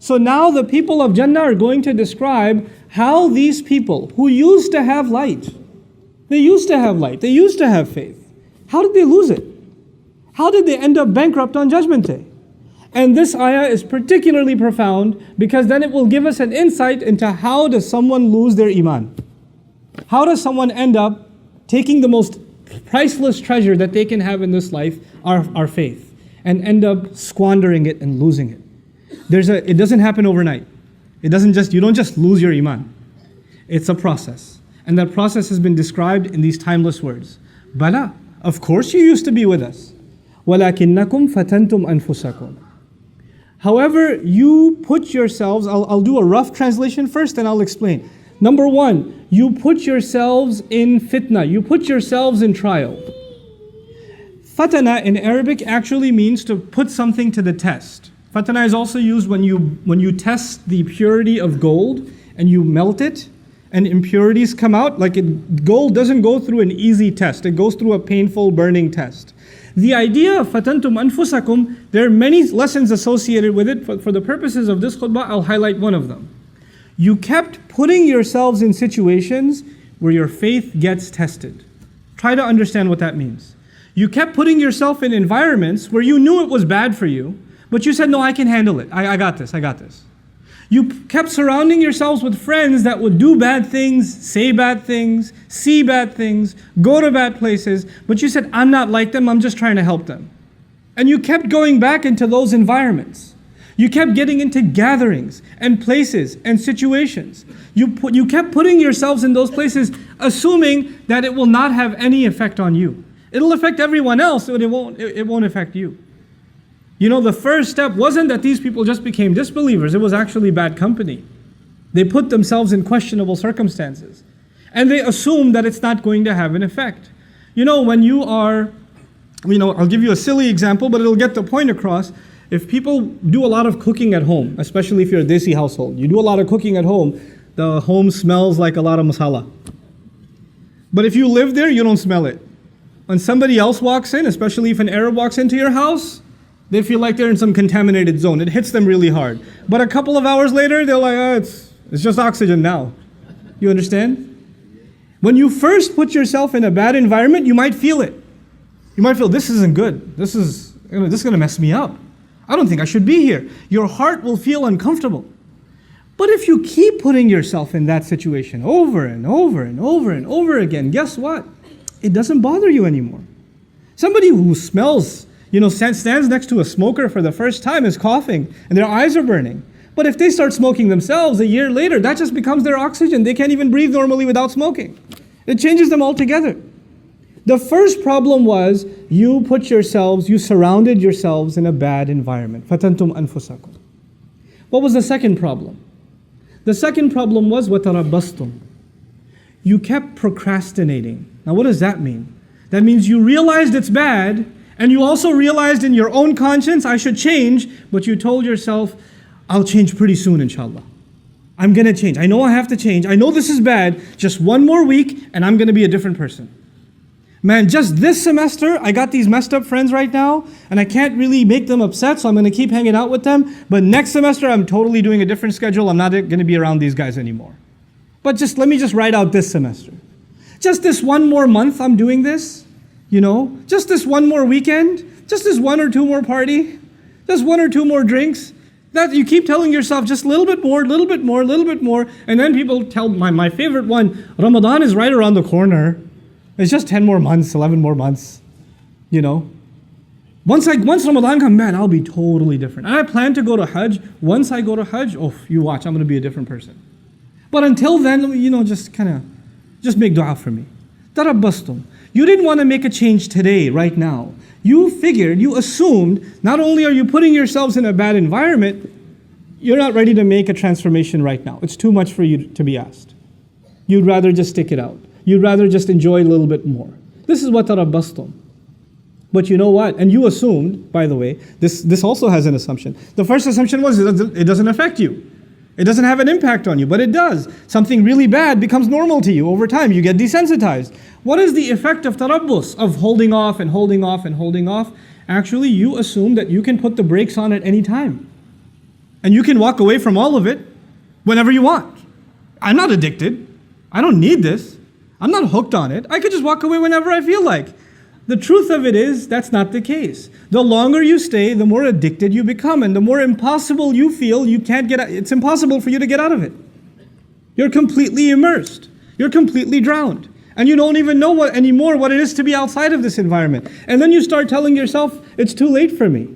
So now the people of Jannah are going to describe how these people who used to have light, they used to have light, they used to have faith, how did they lose it? How did they end up bankrupt on Judgment Day? And this ayah is particularly profound because then it will give us an insight into how does someone lose their iman. How does someone end up taking the most priceless treasure that they can have in this life, our faith, and end up squandering it and losing it? It doesn't happen overnight. You don't just lose your iman. It's a process. And that process has been described in these timeless words. Bala, of course you used to be with us. وَلَكِنَّكُمْ فَتَنْتُمْ أَنفُسَكُمْ. However, you put yourselves, I'll do a rough translation first and I'll explain. Number one, you put yourselves in fitna, you put yourselves in trial. Fatana in Arabic actually means to put something to the test. Fatana is also used when you test the purity of gold and you melt it and impurities come out. Gold doesn't go through an easy test, it goes through a painful burning test. The idea of fatantum anfusakum, there are many lessons associated with it. For the purposes of this khutbah, I'll highlight one of them. You kept putting yourselves in situations where your faith gets tested. Try to understand what that means. You kept putting yourself in environments where you knew it was bad for you, but you said, no, I can handle it. I got this. You kept surrounding yourselves with friends that would do bad things, say bad things, see bad things, go to bad places, but you said, I'm not like them, I'm just trying to help them. And you kept going back into those environments. You kept getting into gatherings and places and situations. You kept putting yourselves in those places assuming that it will not have any effect on you. It'll affect everyone else, but it won't affect you. You know, the first step wasn't that these people just became disbelievers. It was actually bad company. They put themselves in questionable circumstances. And they assume that it's not going to have an effect. You know, when you are, I'll give you a silly example, but it'll get the point across. If people do a lot of cooking at home, especially if you're a desi household, you do a lot of cooking at home, the home smells like a lot of masala. But if you live there, you don't smell it. When somebody else walks in, especially if an Arab walks into your house, they feel like they're in some contaminated zone. It hits them really hard. But a couple of hours later, they're like, it's just oxygen now. You understand? When you first put yourself in a bad environment, you might feel it. You might feel, this isn't good. This is going to mess me up. I don't think I should be here. Your heart will feel uncomfortable. But if you keep putting yourself in that situation over and over and over and over again, guess what? It doesn't bother you anymore. Somebody who smells, stands next to a smoker for the first time is coughing and their eyes are burning. But if they start smoking themselves a year later, that just becomes their oxygen. They can't even breathe normally without smoking. It changes them altogether. The first problem was you surrounded yourselves in a bad environment. فَتَنْتُمْ أَنفُسَكُمْ. What was the second problem? The second problem was وَتَرَبَّصْتُمْ. You kept procrastinating. Now what does that mean? That means you realized it's bad, and you also realized in your own conscience, I should change, but you told yourself, I'll change pretty soon, inshallah. I'm going to change. I know I have to change. I know this is bad. Just one more week, and I'm going to be a different person. Man, just this semester, I got these messed up friends right now, and I can't really make them upset, so I'm going to keep hanging out with them. But next semester, I'm totally doing a different schedule. I'm not going to be around these guys anymore. But let me just ride out this semester. Just this one more month, I'm doing this. Just this one more weekend, just this one or two more party, just one or two more drinks. That you keep telling yourself just a little bit more, and then people tell my favorite one, Ramadan is right around the corner. It's just 10 more months, 11 more months. Once Ramadan comes, man, I'll be totally different. And I plan to go to Hajj. Once I go to Hajj, you watch, I'm going to be a different person. But until then, just make dua for me. Tarabbastum. You didn't want to make a change today, right now. You assumed, not only are you putting yourselves in a bad environment, you're not ready to make a transformation right now. It's too much for you to be asked. You'd rather just stick it out. You'd rather just enjoy a little bit more. This is what tarabbastum. But you know what? And you assumed, by the way, this also has an assumption. The first assumption was it doesn't affect you. It doesn't have an impact on you, but it does. Something really bad becomes normal to you over time. You get desensitized. What is the effect of tarabbus, of holding off and holding off and holding off? Actually, you assume that you can put the brakes on at any time. And you can walk away from all of it whenever you want. I'm not addicted. I don't need this. I'm not hooked on it. I could just walk away whenever I feel like. The truth of it is, that's not the case. The longer you stay, the more addicted you become, and the more impossible you feel, you can't get out. It's impossible for you to get out of it. You're completely immersed. You're completely drowned. And you don't even know anymore what it is to be outside of this environment. And then you start telling yourself, it's too late for me.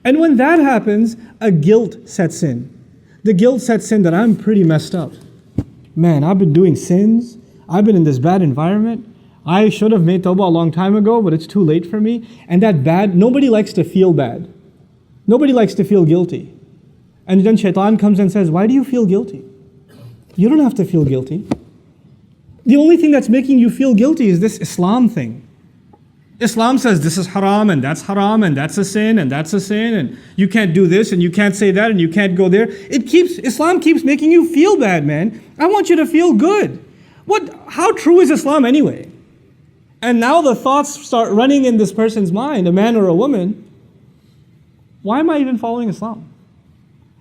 And when that happens, a guilt sets in. The guilt sets in that I'm pretty messed up. Man, I've been doing sins. I've been in this bad environment. I should have made tawbah a long time ago, but it's too late for me. And nobody likes to feel bad. Nobody likes to feel guilty. And then shaitan comes and says, why do you feel guilty? You don't have to feel guilty. The only thing that's making you feel guilty is this Islam thing. Islam says this is haram and that's a sin and that's a sin and you can't do this and you can't say that and you can't go there. Islam keeps making you feel bad, man. I want you to feel good. How true is Islam anyway? And now the thoughts start running in this person's mind, a man or a woman. Why am I even following Islam?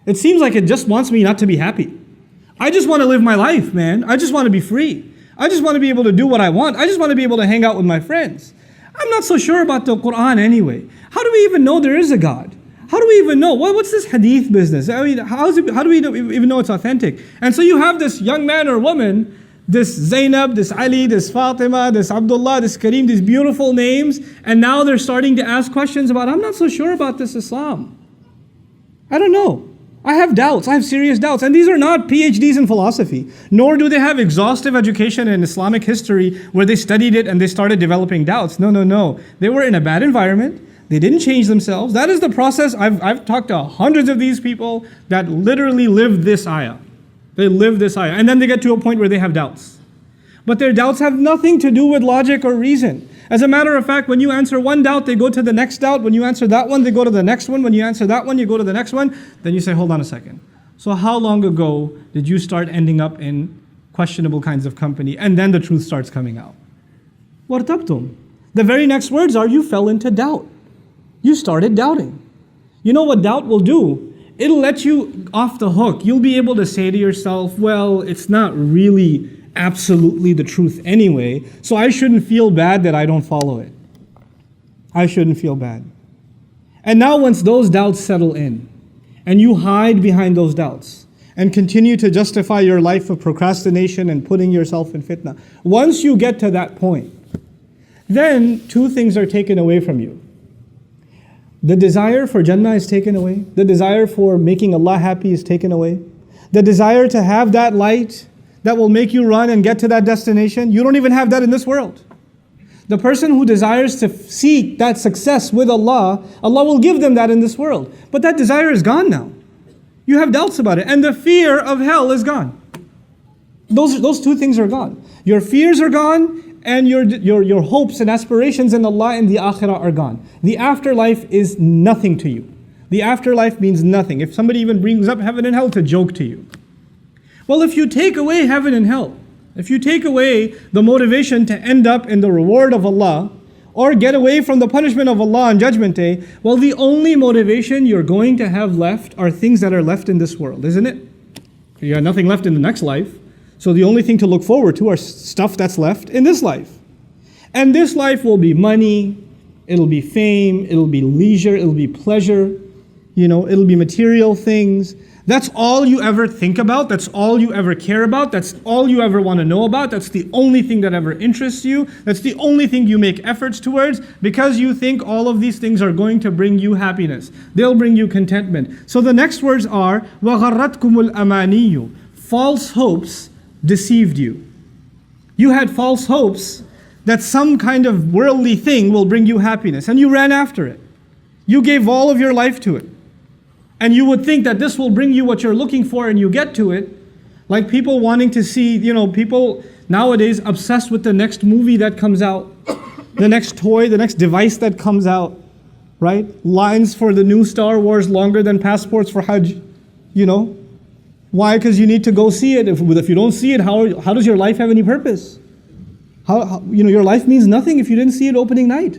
It seems like it just wants me not to be happy. I just want to live my life, man. I just want to be free. I just want to be able to do what I want. I just want to be able to hang out with my friends. I'm not so sure about the Quran anyway. How do we even know there is a God? How do we even know? What's this hadith business? I mean, how do we even know it's authentic? And so you have this young man or woman, this Zainab, this Ali, this Fatima, this Abdullah, this Kareem, these beautiful names, and now they're starting to ask questions about, I'm not so sure about this Islam. I don't know. I have doubts. I have serious doubts. And these are not PhDs in philosophy, nor do they have exhaustive education in Islamic history where they studied it and they started developing doubts. No. They were in a bad environment. They didn't change themselves. That is the process. I've talked to hundreds of these people that literally live this ayah. They live this ayah. And then they get to a point where they have doubts. But their doubts have nothing to do with logic or reason. As a matter of fact, when you answer one doubt, they go to the next doubt. When you answer that one, they go to the next one. When you answer that one, you go to the next one. Then you say, hold on a second. So how long ago did you start ending up in questionable kinds of company? And then the truth starts coming out. وَارْتَبْتُمْ. The very next words are, you fell into doubt. You started doubting. You know what doubt will do? It'll let you off the hook. You'll be able to say to yourself, well, it's not really absolutely the truth anyway, so I shouldn't feel bad that I don't follow it. I shouldn't feel bad. And now once those doubts settle in, and you hide behind those doubts, and continue to justify your life of procrastination and putting yourself in fitna, once you get to that point, then two things are taken away from you. The desire for Jannah is taken away. The desire for making Allah happy is taken away. The desire to have that light that will make you run and get to that destination, you don't even have that in this world. The person who desires to seek that success with Allah, Allah will give them that in this world. But that desire is gone now. You have doubts about it. And the fear of hell is gone. Those two things are gone. Your fears are gone, and your hopes and aspirations in Allah and the akhirah are gone. The afterlife is nothing to you. The afterlife means nothing. If somebody even brings up heaven and hell, it's a joke to you. Well, if you take away heaven and hell, if you take away the motivation to end up in the reward of Allah, or get away from the punishment of Allah on Judgment Day, well, the only motivation you're going to have left are things that are left in this world, isn't it? You got nothing left in the next life, so the only thing to look forward to are stuff that's left in this life. And this life will be money, it'll be fame, it'll be leisure, it'll be pleasure, it'll be material things. That's all you ever think about. That's all you ever care about. That's all you ever want to know about. That's the only thing that ever interests you. That's the only thing you make efforts towards, because you think all of these things are going to bring you happiness. They'll bring you contentment. So the next words are, وَغَرَّتْكُمُ الْأَمَانِيُّ. False hopes deceived you. You had false hopes that some kind of worldly thing will bring you happiness, and you ran after it. You gave all of your life to it. And you would think that this will bring you what you're looking for, and you get to it. Like people wanting to see, people nowadays obsessed with the next movie that comes out, the next toy, the next device that comes out, right? Lines for the new Star Wars longer than passports for Hajj, Why? Because you need to go see it. If you don't see it, how does your life have any purpose? Your life means nothing if you didn't see it opening night,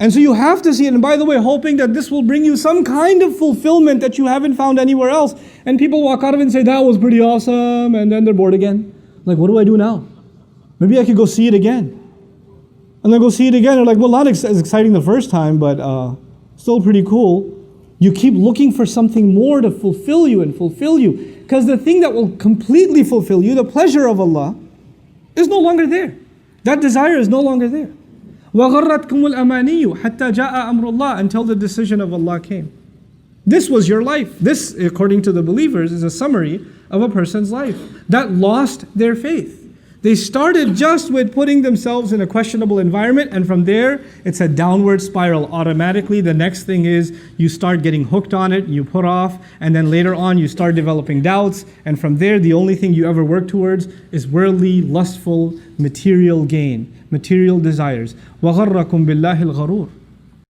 And so you have to see it. And by the way, hoping that this will bring you some kind of fulfillment that you haven't found anywhere else. And people walk out of it and say, that was pretty awesome. And then they're bored again. Like, what do I do now? Maybe I could go see it again. And then go see it again. They're like, well, not as exciting the first time, but still pretty cool. You keep looking for something more to fulfill you and fulfill you. Because the thing that will completely fulfill you, the pleasure of Allah, is no longer there. That desire is no longer there. وَغَرَّتْكُمُ الْأَمَانِيُّ حَتَّى جَاءَ أَمْرُ اللَّهِ, until the decision of Allah came. This was your life. This, according to the believers, is a summary of a person's life that lost their faith. They started just with putting themselves in a questionable environment, and from there, it's a downward spiral. Automatically, the next thing is you start getting hooked on it, you put off, and then later on you start developing doubts, and from there, the only thing you ever work towards is worldly, lustful, material gain, material desires. وَغَرَّكُمْ بِاللَّهِ الْغَرُورِ.